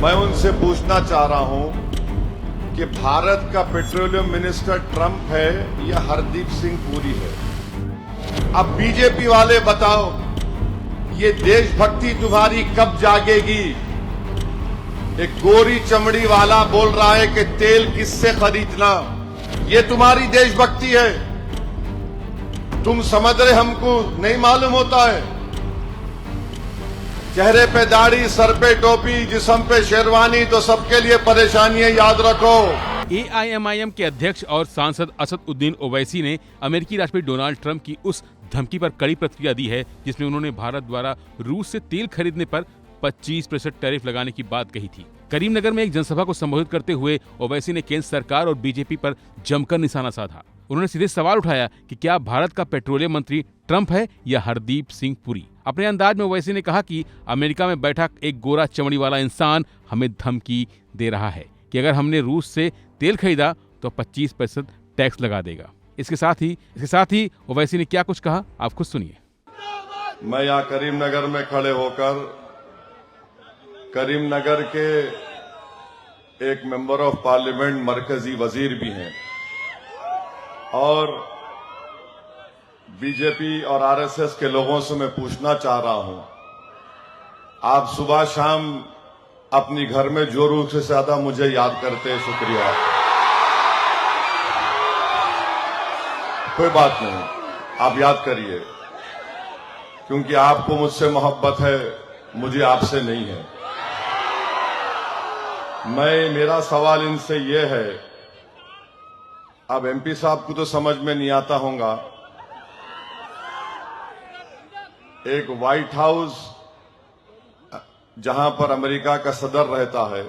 मैं उनसे पूछना चाह रहा हूं कि भारत का पेट्रोलियम मिनिस्टर ट्रंप है या हरदीप सिंह पुरी है। अब बीजेपी वाले बताओ, ये देशभक्ति तुम्हारी कब जागेगी? एक गोरी चमड़ी वाला बोल रहा है कि तेल किससे खरीदना, ये तुम्हारी देशभक्ति है? तुम समझ रहे, हमको नहीं मालूम होता है? चेहरे पे दाढ़ी, सर पे टोपी, जिस्म पे शेरवानी, तो सबके लिए परेशानी है, याद रखो। AIMIM के अध्यक्ष और सांसद असदुद्दीन ओवैसी ने अमेरिकी राष्ट्रपति डोनाल्ड ट्रंप की उस धमकी पर कड़ी प्रतिक्रिया दी है जिसमें उन्होंने भारत द्वारा रूस से तेल खरीदने पर 25% टैरिफ लगाने की बात कही थी। करीमनगर में एक जनसभा को संबोधित करते हुए ओवैसी ने केंद्र सरकार और बीजेपी पर जमकर निशाना साधा। उन्होंने सीधे सवाल उठाया कि क्या भारत का पेट्रोलियम मंत्री ट्रंप है या हरदीप सिंह पुरी। अपने अंदाज में ओवैसी ने कहा कि अमेरिका में बैठा एक गोरा चमड़ी वाला इंसान हमें धमकी दे रहा है कि अगर हमने रूस से तेल खरीदा तो 25% टैक्स लगा देगा। इसके साथ ही ओवैसी ने क्या कुछ कहा, आप खुद सुनिए। मैं यहाँ करीमनगर में खड़े होकर करीमनगर के एक मेंबर ऑफ पार्लियामेंट, मरकजी वजीर भी हैं, और बीजेपी और आरएसएस के लोगों से मैं पूछना चाह रहा हूं, आप सुबह शाम अपनी घर में जो रूप से ज्यादा मुझे याद करते हैं, शुक्रिया। कोई बात नहीं, आप याद करिए, क्योंकि आपको मुझसे मोहब्बत है, मुझे आपसे नहीं है। मेरा सवाल इनसे यह है, अब एमपी साहब को तो समझ में नहीं आता होगा, एक व्हाइट हाउस जहां पर अमेरिका का सदर रहता है,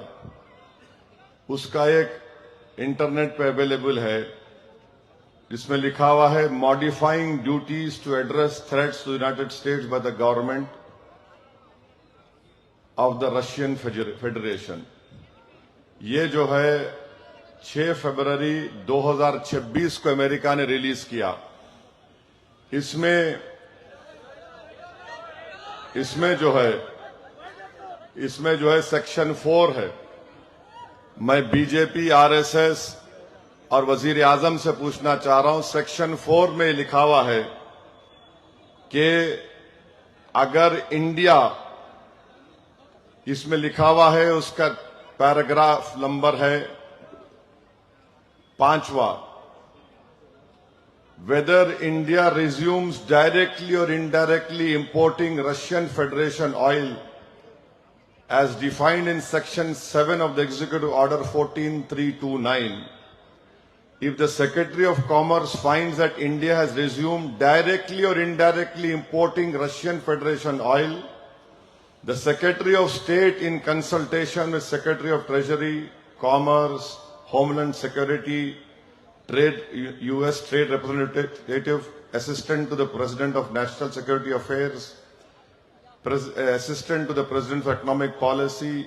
उसका एक इंटरनेट पे अवेलेबल है जिसमें लिखा हुआ है modifying duties to address threats to United States by the government of the Russian Federation. ये जो है 6 फरवरी 2026 को अमेरिका ने रिलीज किया। इसमें जो है सेक्शन 4 है। मैं बीजेपी, आरएसएस और वजीर आजम से पूछना चाह रहा हूं, सेक्शन 4 में लिखा हुआ है कि अगर इंडिया, इसमें लिखा हुआ है, उसका पैराग्राफ नंबर है 5वां, whether India resumes directly or indirectly importing Russian Federation oil as defined in Section 7 of the Executive Order 14329, if the Secretary of Commerce finds that India has resumed directly or indirectly importing Russian Federation oil, the Secretary of State, in consultation with Secretary of Treasury, Commerce, Homeland Security, Trade, U.S. Trade Representative, Assistant to the President of National Security Affairs, Assistant to the President for Economic Policy,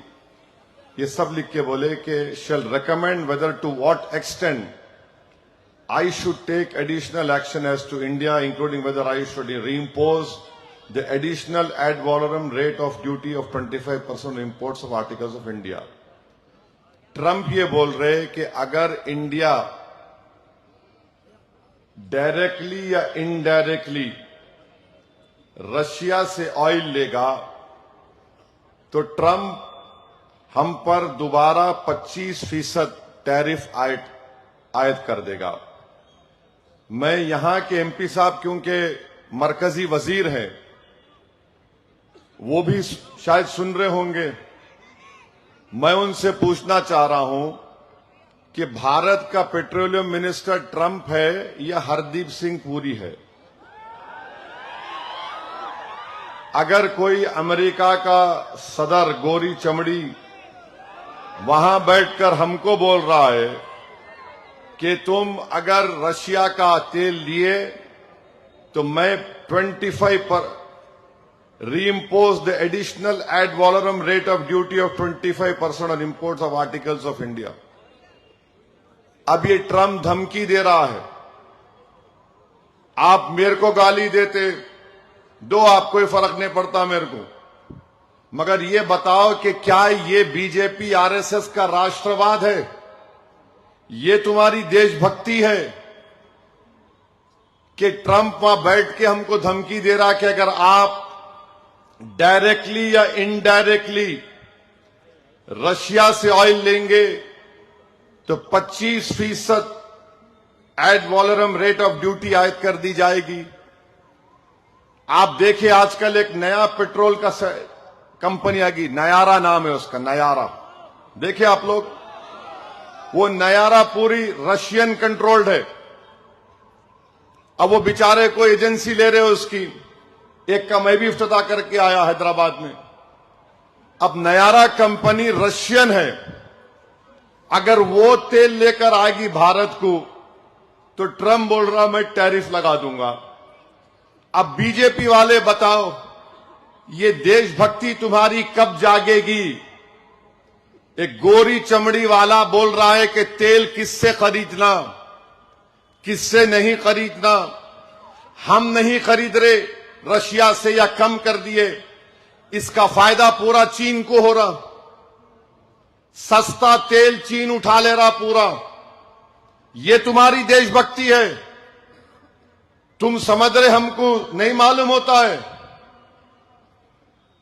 ये सब लिख के बोले कि shall recommend whether to what extent I should take additional action as to India, including whether I should reimpose the additional ad valorem rate of duty of 25% on imports of articles of India. Trump ये बोल रहे कि अगर India directly या indirectly Russia से oil लेगा तो Trump हम पर दोबारा 25% टैरिफ आयद कर देगा। मैं यहां के एमपी साहब, क्योंकि मरकजी वजीर हैं, वो भी शायद सुन रहे होंगे, मैं उनसे पूछना चाह रहा हूं कि भारत का पेट्रोलियम मिनिस्टर ट्रंप है या हरदीप सिंह पुरी है? अगर कोई अमेरिका का सदर गोरी चमड़ी वहां बैठकर हमको बोल रहा है कि तुम अगर रशिया का तेल लिए तो मैं 25 पर reimpose the additional ad valorem rate of duty of 25% on imports of articles of India. अब ये ट्रंप धमकी दे रहा है। आप मेरे को गाली देते, दो, आप कोई फर्क नहीं पड़ता मेरे को। मगर ये बताओ कि क्या ये बीजेपी आरएसएस का राष्ट्रवाद है? ये तुम्हारी देशभक्ति है कि ट्रंप वहां बैठ के हमको धमकी दे रहा कि अगर आप डायरेक्टली या इनडायरेक्टली रशिया से ऑयल लेंगे तो 25% एड वॉलरम रेट ऑफ ड्यूटी आयद कर दी जाएगी। आप देखिए आजकल एक नया पेट्रोल का कंपनी आ गई, नयारा नाम है उसका, नयारा। देखिए आप लोग, वो नयारा पूरी रशियन कंट्रोल्ड है। अब वो बेचारे को एजेंसी ले रहे हो उसकी, एक का मैं भी इफ्तिताह करके आया हैदराबाद में। अब नयारा कंपनी रशियन है, अगर वो तेल लेकर आएगी भारत को तो ट्रंप बोल रहा मैं टैरिफ लगा दूंगा। अब बीजेपी वाले बताओ, ये देशभक्ति तुम्हारी कब जागेगी? एक गोरी चमड़ी वाला बोल रहा है कि तेल किससे खरीदना, किससे नहीं खरीदना। हम नहीं खरीद रहे रशिया से या कम कर दिए, इसका फायदा पूरा चीन को हो रहा। सस्ता तेल चीन उठा ले रहा पूरा। ये तुम्हारी देशभक्ति है। तुम समझ रहे, हमको नहीं मालूम होता है।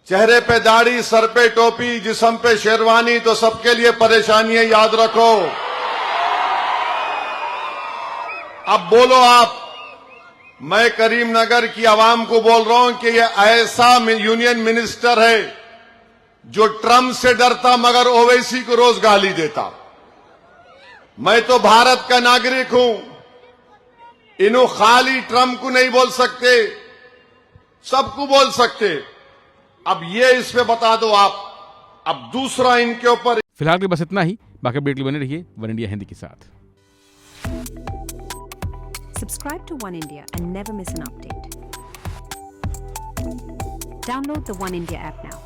चेहरे पे दाढ़ी, सर पे टोपी, जिस्म पे शेरवानी, तो सबके लिए परेशानी है, याद रखो। अब बोलो आप, मैं करीमनगर की आवाम को बोल रहा हूं कि ये ऐसा यूनियन मिनिस्टर है जो ट्रंप से डरता मगर ओवैसी को रोज गाली देता। मैं तो भारत का नागरिक हूं, इन्हों खाली ट्रंप को नहीं बोल सकते, सबको बोल सकते। अब ये इस पे बता दो आप। अब दूसरा इनके ऊपर। फिलहाल के बस इतना ही। बाकी अपडेट के लिए बने रहिए वन इंडिया हिंदी के साथ। Subscribe to One India and never miss an update. Download the One India app now.